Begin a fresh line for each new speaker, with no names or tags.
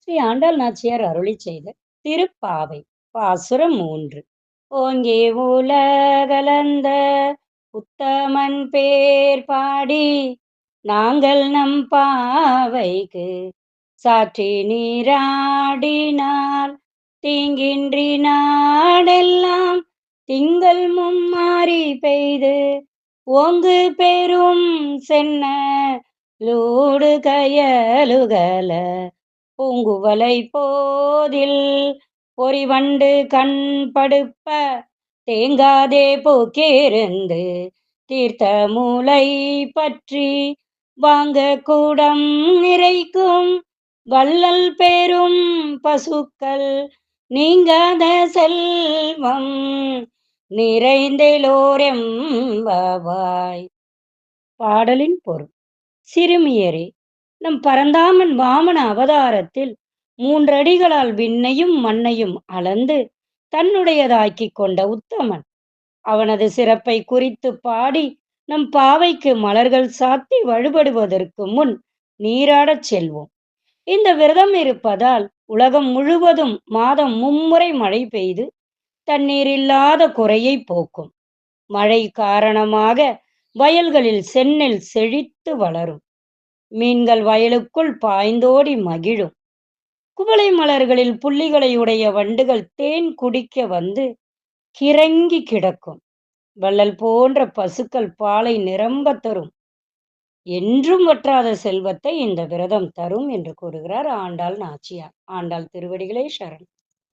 ஸ்ரீ ஆண்டாள் நாச்சியார் அருளிச் செய்த திருப்பாவை பாசுரம் 3. ஓங்கி உலகளந்த உத்தமன் பேர் பாடி நாங்கள் நம் பாவைக்கு சாற்றி நீராடினால் தீங்கின்றி நாடெல்லாம் திங்கள் மும்மாறி பெய்து ஓங்கு பெரும் சென்ன லூடு கயலுகல பூங்குவலை போதில் பொறிவண்டு கண் படுப்ப தேங்காதே போக்கிருந்து தீர்த்த மூலை பற்றி வாங்க கூடம் நிறைக்கும் வள்ளல் பெரும் பசுக்கள் நீங்காத செல்வம் நிறைந்தெலோரெம்பாவாய். பாடலின் பொருள். சிறுமியரே, நம் பரந்தாமன் வாமன அவதாரத்தில் 3 அடிகளால் விண்ணையும் மண்ணையும் அளந்து தன்னுடையதாக்கிக் கொண்ட உத்தமன். அவனது சிறப்பை குறித்து பாடி நம் பாவைக்கு மலர்கள் சாத்தி வழிபடுவதற்கு முன் நீராடச் செல்வோம். இந்த விரதம் இருப்பதால் உலகம் முழுவதும் மாதம் மும்முறை மழை பெய்து தண்ணீர் இல்லாத குறையை போக்கும். மழை காரணமாக வயல்களில் செந்நெல் செழித்து வளரும். மீன்கள் வயலுக்குள் பாய்ந்தோடி மகிழும். குவளை மலர்களில் புள்ளிகளை உடைய வண்டுகள் தேன் குடிக்க வந்து கிறங்கி கிடக்கும். வள்ளல் போன்ற பசுக்கள் பாலை நிரம்ப தரும். என்றும் வற்றாத செல்வத்தை இந்த விரதம் தரும் என்று கூறுகிறார் ஆண்டாள் நாச்சியார். ஆண்டாள் திருவடிகளே சரணம்.